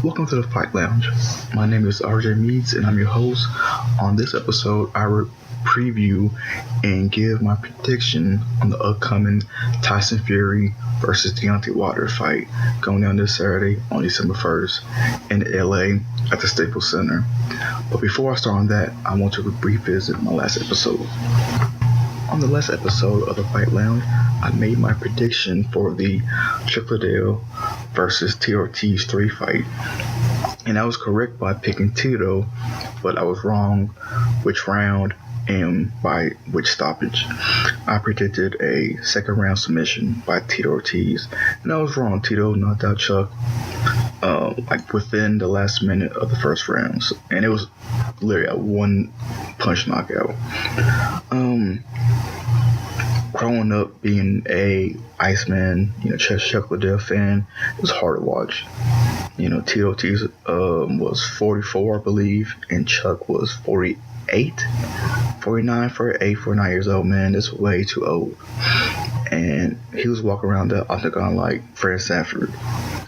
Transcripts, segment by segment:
Welcome to the Fight Lounge. My name is RJ Meads and I'm your host. On this episode, I will preview and give my prediction on the upcoming Tyson Fury versus Deontay Wilder fight going down this Saturday on December 1st in LA at the Staples Center. But before I start on that, I want to revisit my last episode. On the last episode of the Fight Lounge, I made my prediction for the Trill Jazz versus Ortiz 3 fight. And I was correct by picking Tito, but I was wrong which round and by which stoppage. I predicted a second round submission by Tito Ortiz, and I was wrong. Tito knocked out Chuck within the last minute of the first round, and it was literally a one punch knockout. Growing up being a Iceman, Chuck Liddell fan, it was hard to watch. Tito Ortiz was 44, I believe, and Chuck was 48, 49 years old. Man, that's way too old. And he was walking around the octagon like Fred Sanford.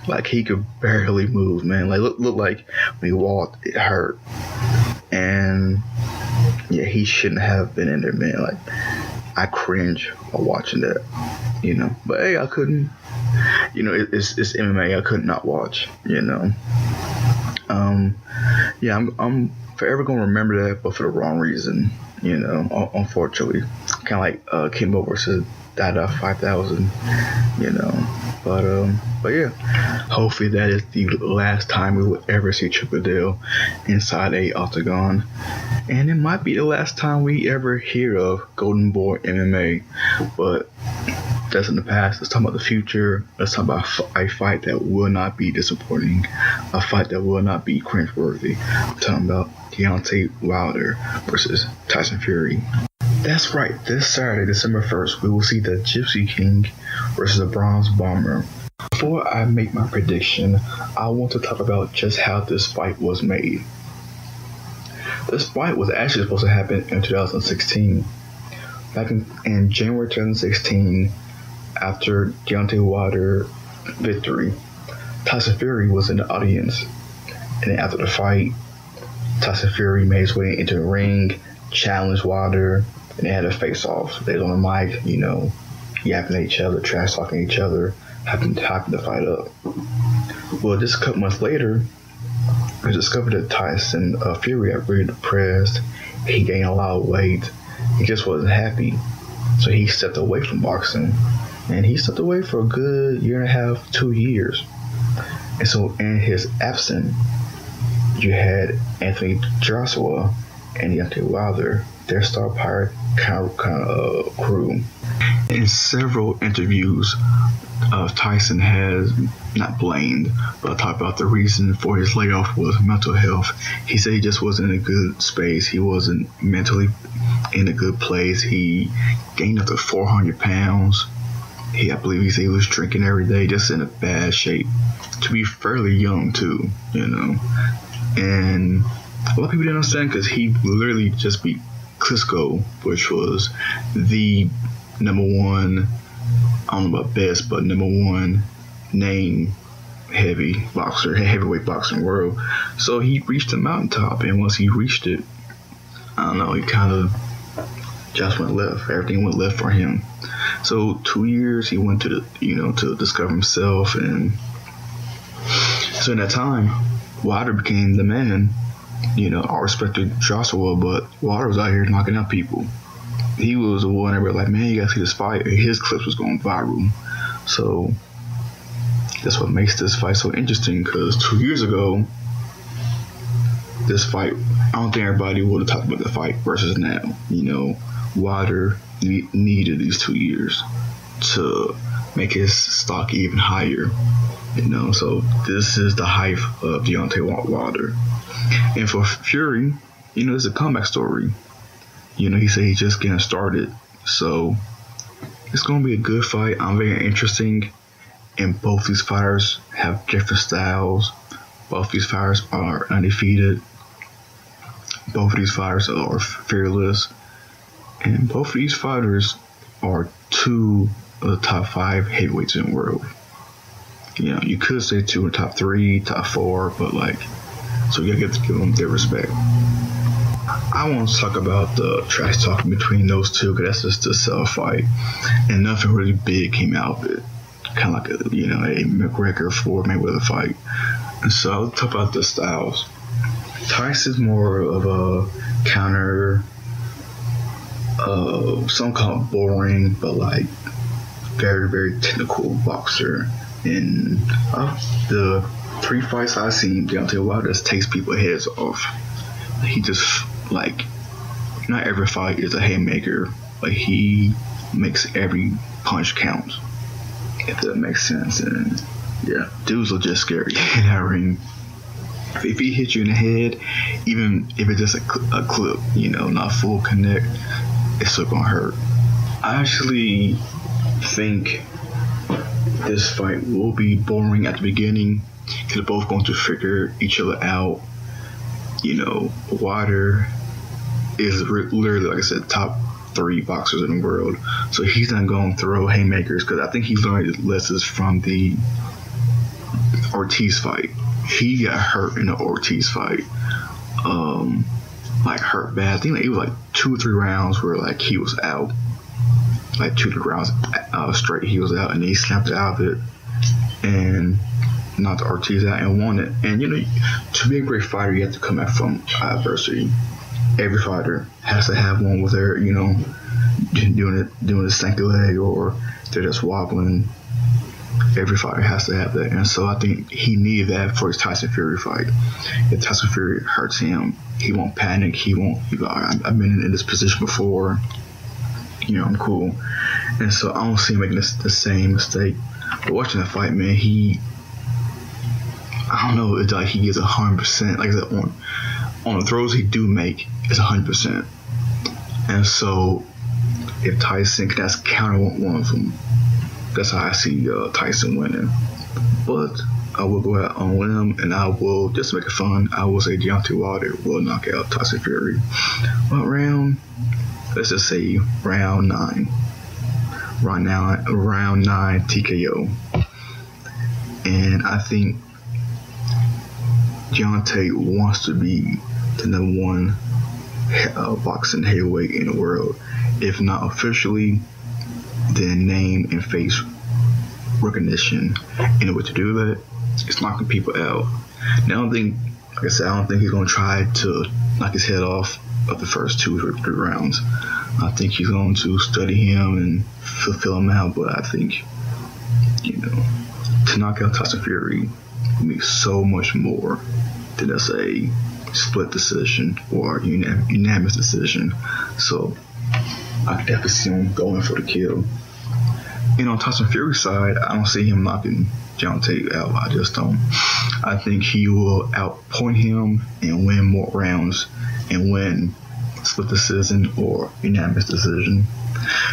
Like, he could barely move, man. Like, looked like when he walked, it hurt. And yeah, he shouldn't have been in there, man. Like, I cringe while watching that, But hey, I couldn't. It's MMA. I could not watch. I'm forever gonna remember that, but for the wrong reason. Unfortunately, kind of like Kimbo versus Dada 5000. But yeah, hopefully that is the last time we will ever see Trill Jazz inside a octagon, and it might be the last time we ever hear of Golden Boy MMA. But that's in the past. Let's talk about the future. Let's talk about a fight that will not be disappointing, a fight that will not be cringeworthy. I'm talking about Deontay Wilder versus Tyson Fury. That's right, this Saturday, December 1st, we will see the Gypsy King versus the Bronze Bomber. Before I make my prediction, I want to talk about just how this fight was made. This fight was actually supposed to happen in 2016. Back in January 2016, after Deontay Wilder victory, Tyson Fury was in the audience. And then after the fight, Tyson Fury made his way into the ring, challenged Wilder, and they had a face-off. They was on the mic, yapping at each other, trash talking each other, hyping the fight up. Well, just a couple months later, it was discovered that Tyson Fury got really depressed. He gained a lot of weight. He just wasn't happy. So he stepped away from boxing. And he stepped away for a good year and a half, 2 years. And so in his absence, you had Anthony Joshua and Deontay Wilder, their star power kind of crew. In several interviews, Tyson has not blamed, but talked about the reason for his layoff was mental health. He said he just wasn't in a good space. He wasn't mentally in a good place. He gained up to 400 pounds. I believe he said he was drinking every day, just in a bad shape. To be fairly young too, And a lot of people didn't understand because he literally just beat Klitschko, which was the number one, I don't know about best, but number one name heavyweight boxer in the world. So he reached the mountaintop, and once he reached it, I don't know, he kind of just went left. Everything went left for him. So 2 years he went to to discover himself, and so in that time, Wilder became the man. I respected Joshua, but Wilder was out here knocking out people. He was the one that were like, man, you gotta see this fight. His clips was going viral. So that's what makes this fight so interesting, because 2 years ago, this fight, I don't think everybody would have talked about the fight versus now. Wilder needed these 2 years to make his stock even higher. So this is the hype of Deontay Wilder. And for Fury, it's a comeback story. He said he's just getting started. So it's going to be a good fight. I'm very interesting. And both these fighters have different styles. Both these fighters are undefeated. Both of these fighters are fearless. And both of these fighters are two of the top 5 heavyweights in the world. You know, you could say 2 in the top 3, top 4, but like, so you gotta give them their respect. I want to talk about the trash talking between those two, because that's just a self-fight, and nothing really big came out of it. Kind of like a McGregor for Mayweather fight. And so I'll talk about the styles. Tyson's more of a counter, some call it boring, but like very, very technical boxer. And the 3 fights I've seen, Deontay Wilder just takes people's heads off. He just, like, not every fight is a haymaker. Like, he makes every punch count, if that makes sense. And yeah, dudes are just scary in that ring. If he hits you in the head, even if it's just a clip, you know, not full connect, it's still gonna hurt. I actually think this fight will be boring at the beginning, because they're both going to figure each other out. You know, Wilder is literally, like I said, top 3 boxers in the world, so he's not going to throw haymakers, because I think he's learned his lessons from the Ortiz fight. He got hurt in the Ortiz fight, like hurt bad. I think it was like 2 or 3 rounds where like he was out, like 2 or 3 rounds straight he was out, and he snapped out of it and knocked Ortiz out and won it. And you know, to be a great fighter, you have to come back from adversity. Every fighter has to have one where they're, you know, doing the stanky leg, or they're just wobbling. Every fighter has to have that, and so I think he needed that for his Tyson Fury fight. If Tyson Fury hurts him, he won't panic. He won't. I've been in this position before. You know, I'm cool. And so I don't see him making the same mistake. But watching the fight, man, I don't know, it's like he gives 100%. Like I said, on the throws he do make, it's 100%. And so if Tyson can just counter one of them, that's how I see Tyson winning. But I will go out on a limb, and I will, just to make it fun, I will say Deontay Wilder will knock out Tyson Fury. What round? Let's just say round 9. Round 9 TKO. And I think Deontay wants to be the number 1 boxing heavyweight in the world. If not officially, then name and face recognition. And the way to do that is knocking people out. Now, like I said, I don't think he's going to try to knock his head off of the first 2 or 3 rounds. I think he's going to study him and fulfill him out. But I think, you know, to knock out Tyson Fury will be so much more than just a split decision or unanimous decision. So I could definitely see him going for the kill. And on Tyson Fury's side, I don't see him knocking Deontay out. I just don't. I think he will outpoint him and win more rounds and win split decision or unanimous decision.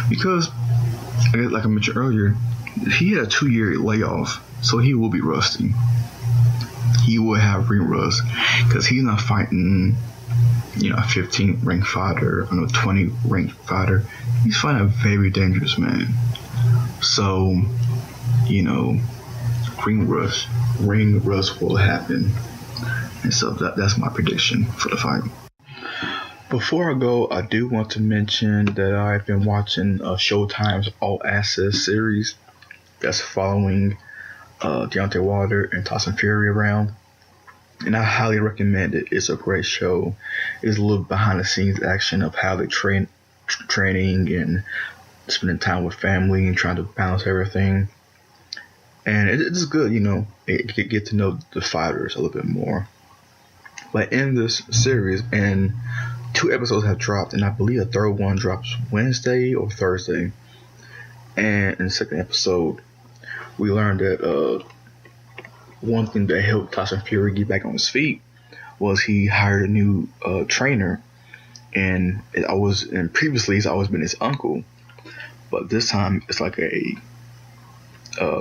Because, like I mentioned earlier, he had a 2-year layoff, so he will be rusty. He will have ring rust because he's not fighting, you know, a 15 ranked fighter or a 20 ranked fighter. He's fighting a very dangerous man. So, you know, ring rust will happen. And so that's my prediction for the fight. Before I go, I do want to mention that I've been watching Showtime's All Access series that's following Deontay Wilder and Tyson Fury around. And I highly recommend it. It's a great show. It's a little behind the scenes action of how they training and spending time with family and trying to balance everything. And it's good, you know, you get to know the fighters a little bit more. But in this series, and 2 episodes have dropped, and I believe a third one drops Wednesday or Thursday. And in the second episode, we learned that one thing that helped Tyson Fury get back on his feet was he hired a new trainer. And previously it's always been his uncle, but this time it's like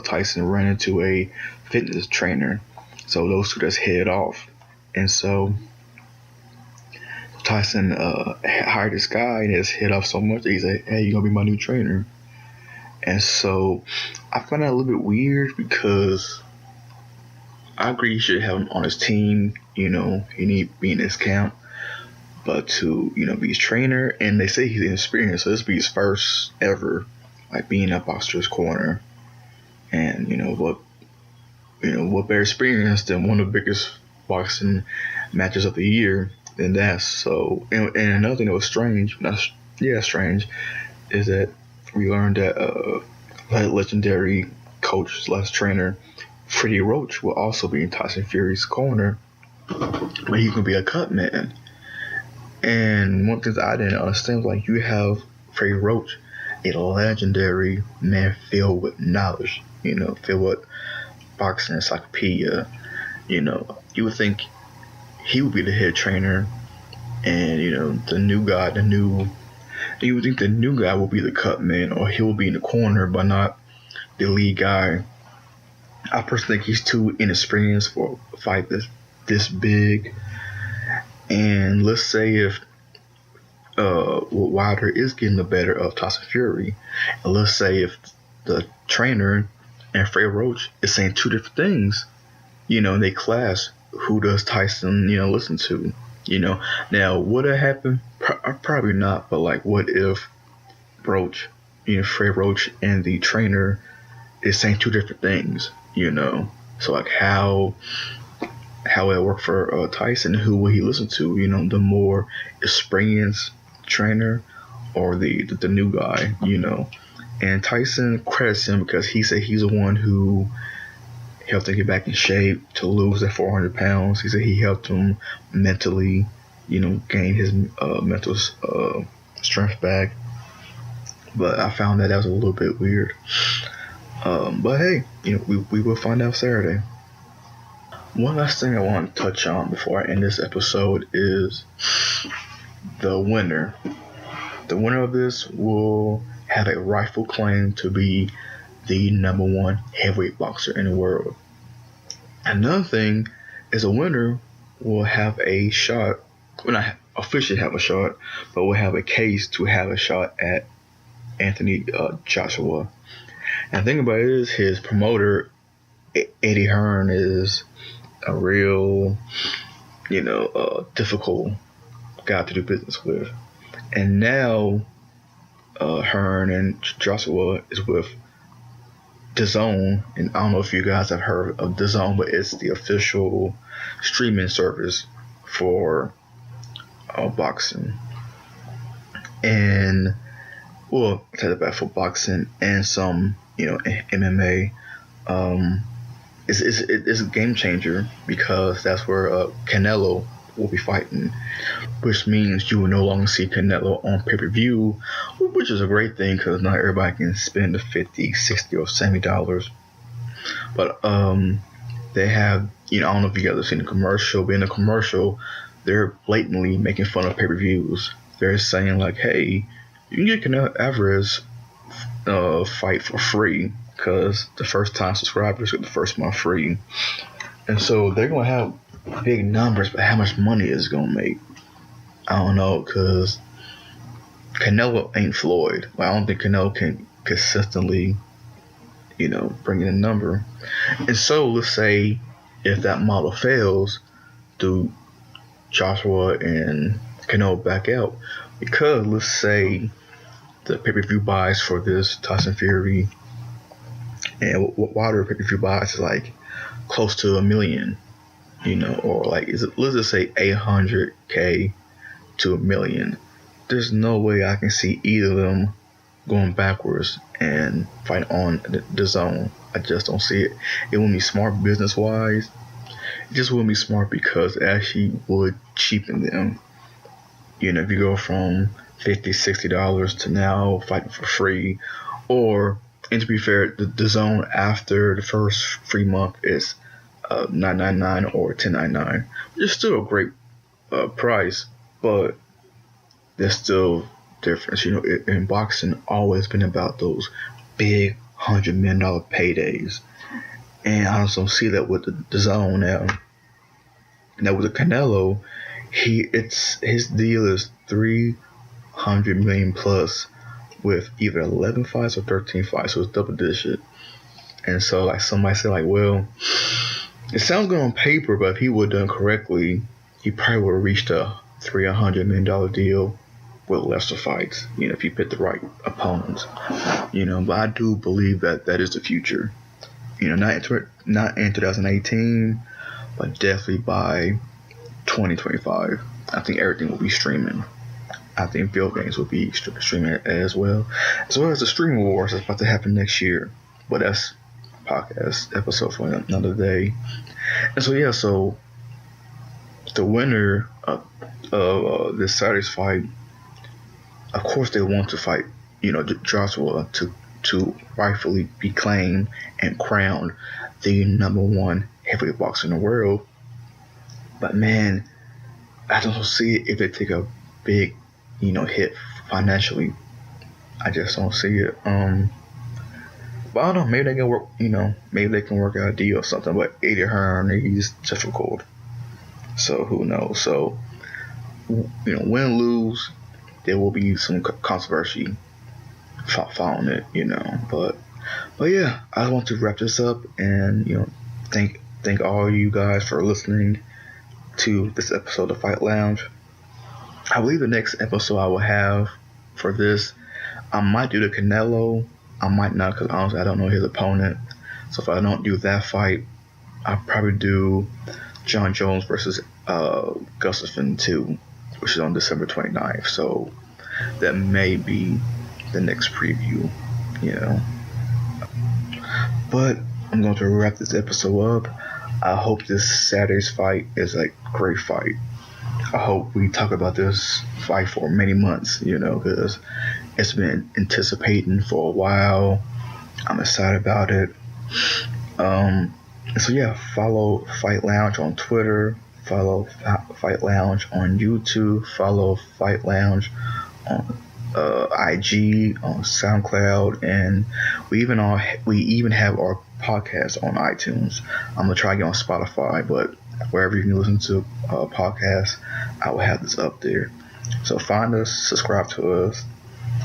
Tyson ran into a fitness trainer, so those two just head off. And so Tyson hired this guy and just hit off so much that he said, "Hey, you're gonna be my new trainer." And so I find that a little bit weird because I agree he should have him on his team. He need to be in his camp. But to, be his trainer, and they say he's inexperienced, so this will be his first ever, being a boxer's corner. And, what better experience than one of the biggest boxing matches of the year than that. So, and another thing that was strange, strange, is that we learned that legendary coach / trainer Freddie Roach will also be in Tyson Fury's corner, but he's gonna be a cut man. And one thing that I didn't understand was you have Freddie Roach, a legendary man filled with knowledge, filled with boxing encyclopedia. You would think he would be the head trainer, and you would think the new guy will be the cut man, or he will be in the corner, but not the lead guy. I personally think he's too inexperienced for a fight this big. And let's say if Wilder is getting the better of Tyson Fury, and let's say if the trainer and Freddie Roach is saying two different things, and they clash, who does Tyson, listen to? Now would it happen? Probably not. But what if Roach, Freddie Roach and the trainer is saying two different things? So how it work for Tyson? Who will he listen to? The more experienced trainer or the new guy? And Tyson credits him because he said he's the one who helped him get back in shape to lose that 400 pounds. He said he helped him mentally, gain his mental strength back. But I found that was a little bit weird. But hey, we will find out Saturday. One last thing I want to touch on before I end this episode is the winner. The winner of this will have a rightful claim to be the number one heavyweight boxer in the world. Another thing is a winner will have a shot, well, not officially have a shot, but will have a case to have a shot at Anthony Joshua. And the thing about it is his promoter, Eddie Hearn, is a real, difficult guy to do business with. And now Hearn and Joshua is with DAZN, and I don't know if you guys have heard of DAZN, but it's the official streaming service for boxing. And well, I take it back, for boxing and some, MMA. It's a game changer because that's where Canelo will be fighting, which means you will no longer see Canelo on pay-per-view, which is a great thing because not everybody can spend the $50, $60, or $70. But they have, I don't know if you guys have seen the commercial, but in the commercial, they're blatantly making fun of pay-per-views. They're saying hey, you can get Canelo Alvarez fight for free because the first time subscribers get the first month free. And so they're going to have big numbers, but how much money is it going to make? I don't know, because Canelo ain't Floyd. I don't think Canelo can consistently, bring in a number. And so let's say if that model fails, do Joshua and Canelo back out? Because let's say the pay-per-view buys for this Tyson Fury and Wilder pay-per-view buys is close to $1 million, or let's just say 800K to $1 million. There's no way I can see either of them going backwards and fight on the zone. I just don't see it. It wouldn't be smart business wise. It just wouldn't be smart because it actually would cheapen them. If you go from $50, $60 to now fighting for free, and to be fair, the zone after the first free month is $9.99 or $10.99, which is still a great price, but there's still difference. In boxing, always been about those big $100 million paydays, and I just don't see that with the zone now. Now with the Canelo, his deal is $300 million plus, with either 11 fights or 13 fights, so it's double digit. And so somebody said well, It sounds good on paper, but if he would have done correctly, he probably would have reached a $300 million deal with lesser fights, if you pick the right opponents, but I do believe that is the future, not in 2018, but definitely by 2025, I think everything will be streaming. I think video games will be streaming as well as the streaming wars that's about to happen next year, but that's a podcast episode for another day. And so the winner of this Saturday's fight, of course, they want to fight, Joshua to rightfully be claimed and crowned the number one heavyweight boxer in the world. But man, I don't see it if they take a big, hit financially. I just don't see it. But I don't know. Maybe they can work. Maybe they can work out a deal or something. But Eddie Hearn, he's difficult. So who knows? So win lose, there will be some controversy following it, But yeah, I want to wrap this up and thank all you guys for listening to this episode of Fight Lounge. I believe the next episode I will have for this, I might do the Canelo. I might not, because honestly I don't know his opponent. So if I don't do that fight, I'll probably do John Jones versus Gustafsson 2, which is on December 29th. So that may be the next preview, But I'm going to wrap this episode up. I hope this Saturday's fight is a great fight. I hope we talk about this fight for many months, because it's been anticipating for a while. I'm excited about it. So yeah, follow Fight Lounge on Twitter. Follow Fight Lounge on YouTube. Follow Fight Lounge on IG, on SoundCloud, and we even have our podcast on iTunes. I'm gonna try to get on Spotify, but wherever you can listen to podcasts, I will have this up there. So find us, subscribe to us,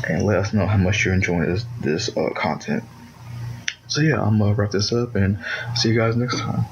and let us know how much you're enjoying this content. So yeah, I'm gonna wrap this up and see you guys next time.